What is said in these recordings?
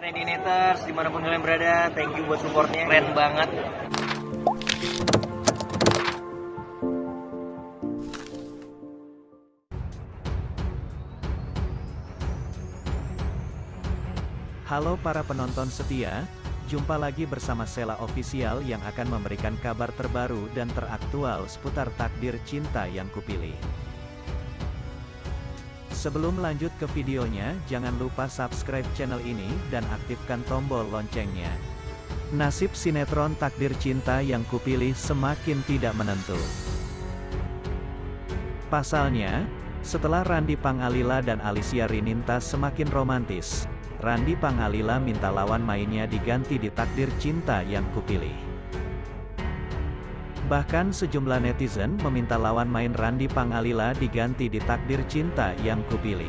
Trendinators dimanapun kalian berada, thank you buat supportnya, keren banget. Halo para penonton setia, jumpa lagi bersama Sela Official yang akan memberikan kabar terbaru dan teraktual seputar takdir cinta yang kupilih. Sebelum lanjut ke videonya, jangan lupa subscribe channel ini dan aktifkan tombol loncengnya. Nasib sinetron Takdir Cinta yang kupilih semakin tidak menentu. Pasalnya, setelah Randy Pangalila dan Alicia Rininta semakin romantis, Randy Pangalila minta lawan mainnya diganti di Takdir Cinta yang kupilih. Bahkan sejumlah netizen meminta lawan main Randy Pangalila diganti di Takdir Cinta yang kupilih.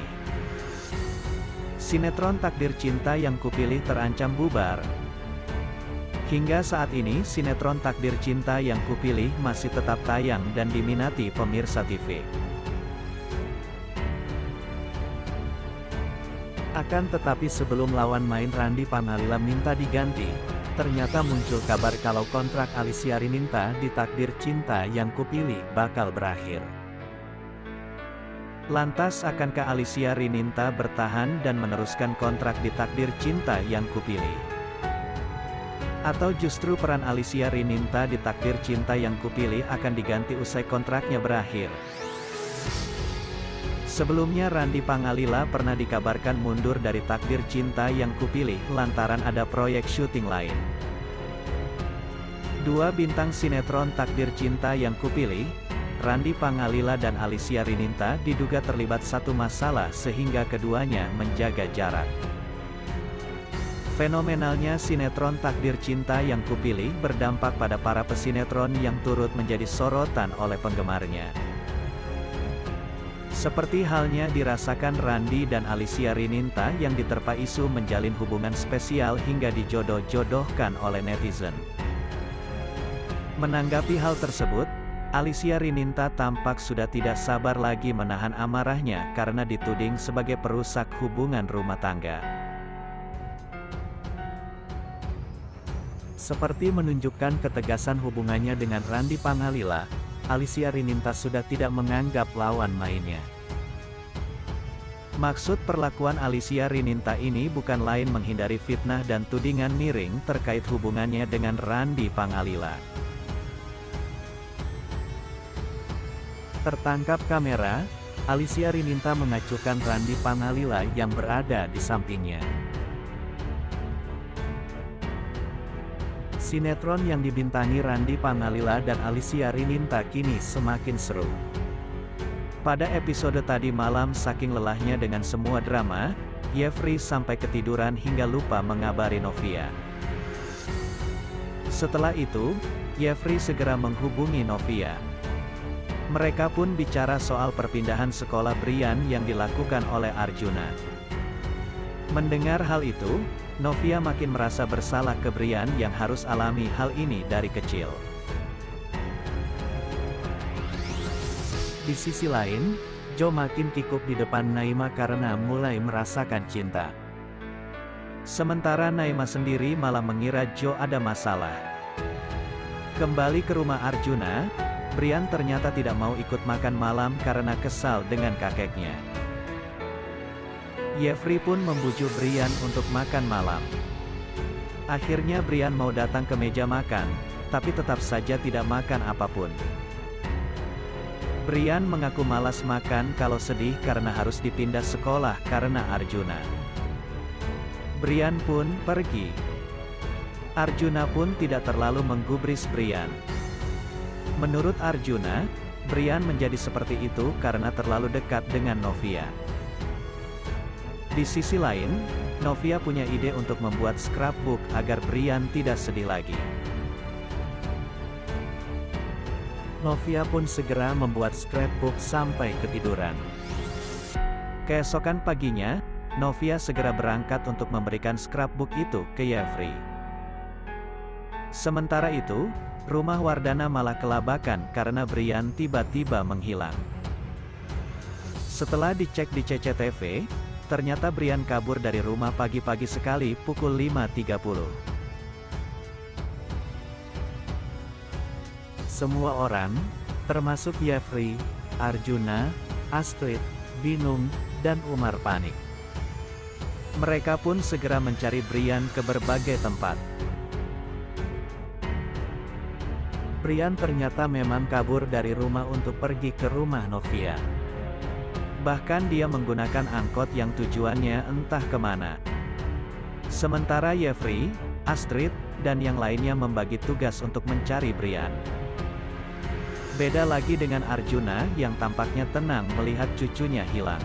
Sinetron Takdir Cinta yang kupilih terancam bubar. Hingga saat ini sinetron Takdir Cinta yang kupilih masih tetap tayang dan diminati pemirsa TV. Akan tetapi sebelum lawan main Randy Pangalila minta diganti, ternyata muncul kabar kalau kontrak Alicia Rininta di Takdir Cinta yang kupilih bakal berakhir. Lantas akankah Alicia Rininta bertahan dan meneruskan kontrak di Takdir Cinta yang kupilih? Atau justru peran Alicia Rininta di Takdir Cinta yang kupilih akan diganti usai kontraknya berakhir? Sebelumnya Randy Pangalila pernah dikabarkan mundur dari Takdir Cinta yang kupilih lantaran ada proyek syuting lain. Dua bintang sinetron Takdir Cinta yang kupilih, Randy Pangalila dan Alicia Rininta diduga terlibat satu masalah sehingga keduanya menjaga jarak. Fenomenalnya sinetron Takdir Cinta yang kupilih berdampak pada para pesinetron yang turut menjadi sorotan oleh penggemarnya. Seperti halnya dirasakan Randy dan Alicia Rininta yang diterpa isu menjalin hubungan spesial hingga dijodoh-jodohkan oleh netizen. Menanggapi hal tersebut, Alicia Rininta tampak sudah tidak sabar lagi menahan amarahnya karena dituding sebagai perusak hubungan rumah tangga. Seperti menunjukkan ketegasan hubungannya dengan Randy Pangalila, Alicia Rininta sudah tidak menganggap lawan mainnya. Maksud perlakuan Alicia Rininta ini bukan lain menghindari fitnah dan tudingan miring terkait hubungannya dengan Randy Pangalila. Tertangkap kamera, Alicia Rininta mengacuhkan Randy Pangalila yang berada di sampingnya. Sinetron yang dibintangi Randy Pangalila dan Alicia Rininta kini semakin seru. Pada episode tadi malam saking lelahnya dengan semua drama, Jeffrey sampai ketiduran hingga lupa mengabari Novia. Setelah itu, Jeffrey segera menghubungi Novia. Mereka pun bicara soal perpindahan sekolah Brian yang dilakukan oleh Arjuna. Mendengar hal itu, Novia makin merasa bersalah ke Brian yang harus alami hal ini dari kecil. Di sisi lain, Joe makin kikuk di depan Naima karena mulai merasakan cinta. Sementara Naima sendiri malah mengira Joe ada masalah. Kembali ke rumah Arjuna, Brian ternyata tidak mau ikut makan malam karena kesal dengan kakeknya. Jeffrey pun membujuk Brian untuk makan malam. Akhirnya Brian mau datang ke meja makan, tapi tetap saja tidak makan apapun. Brian mengaku malas makan kalau sedih karena harus dipindah sekolah karena Arjuna. Brian pun pergi. Arjuna pun tidak terlalu menggubris Brian. Menurut Arjuna, Brian menjadi seperti itu karena terlalu dekat dengan Novia. Di sisi lain, Novia punya ide untuk membuat scrapbook agar Brian tidak sedih lagi. Novia pun segera membuat scrapbook sampai ketiduran. Keesokan paginya, Novia segera berangkat untuk memberikan scrapbook itu ke Jeffrey. Sementara itu, rumah Wardana malah kelabakan karena Brian tiba-tiba menghilang. Setelah dicek di CCTV, Ternyata Brian kabur dari rumah pagi-pagi sekali pukul 5.30. Semua orang, termasuk Jeffrey, Arjuna, Astrid, bingung, dan Umar panik. Mereka pun segera mencari Brian ke berbagai tempat. Brian ternyata memang kabur dari rumah untuk pergi ke rumah Novia. Bahkan dia menggunakan angkot yang tujuannya entah kemana. Sementara Jeffrey, Astrid, dan yang lainnya membagi tugas untuk mencari Brian. Beda lagi dengan Arjuna yang tampaknya tenang melihat cucunya hilang.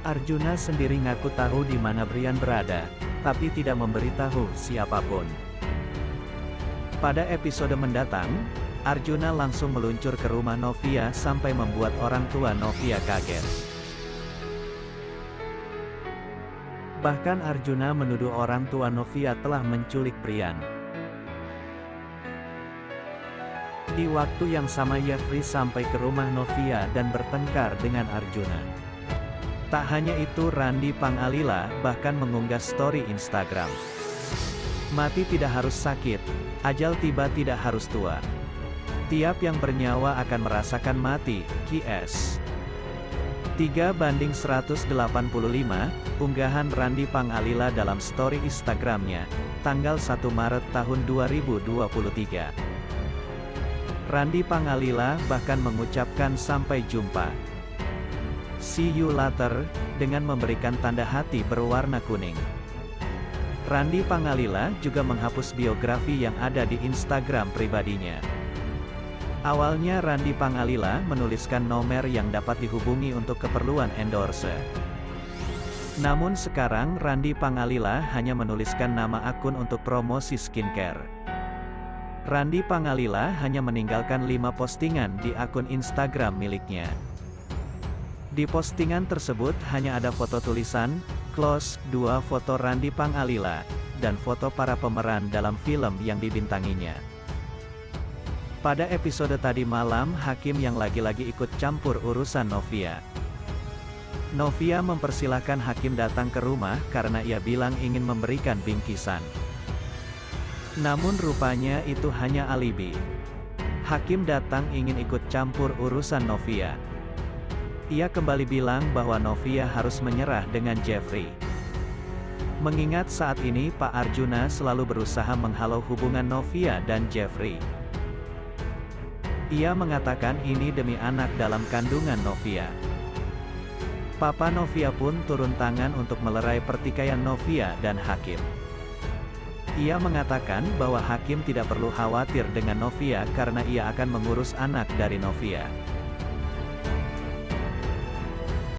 Arjuna sendiri ngaku tahu di mana Brian berada, tapi tidak memberitahu siapapun. Pada episode mendatang, Arjuna langsung meluncur ke rumah Novia sampai membuat orang tua Novia kaget. Bahkan Arjuna menuduh orang tua Novia telah menculik Brian. Di waktu yang sama Jeffrey sampai ke rumah Novia dan bertengkar dengan Arjuna. Tak hanya itu, Randy Pangalila bahkan mengunggah story Instagram. Mati tidak harus sakit, ajal tiba tidak harus tua. Tiap yang bernyawa akan merasakan mati, QS. 3:185, unggahan Randy Pangalila dalam story Instagramnya, tanggal 1 Maret tahun 2023. Randy Pangalila bahkan mengucapkan sampai jumpa. See you later, dengan memberikan tanda hati berwarna kuning. Randy Pangalila juga menghapus biografi yang ada di Instagram pribadinya. Awalnya Randy Pangalila menuliskan nomor yang dapat dihubungi untuk keperluan endorse. Namun sekarang Randy Pangalila hanya menuliskan nama akun untuk promosi skincare. Randy Pangalila hanya meninggalkan 5 postingan di akun Instagram miliknya. Di postingan tersebut hanya ada foto tulisan, close, 2 foto Randy Pangalila, dan foto para pemeran dalam film yang dibintanginya. Pada episode tadi malam, Hakim yang lagi-lagi ikut campur urusan Novia. Novia mempersilahkan Hakim datang ke rumah karena ia bilang ingin memberikan bingkisan. Namun rupanya itu hanya alibi. Hakim datang ingin ikut campur urusan Novia. Ia kembali bilang bahwa Novia harus menyerah dengan Jeffrey. Mengingat saat ini Pak Arjuna selalu berusaha menghalau hubungan Novia dan Jeffrey. Ia mengatakan ini demi anak dalam kandungan Novia. Papa Novia pun turun tangan untuk melerai pertikaian Novia dan Hakim. Ia mengatakan bahwa Hakim tidak perlu khawatir dengan Novia karena ia akan mengurus anak dari Novia.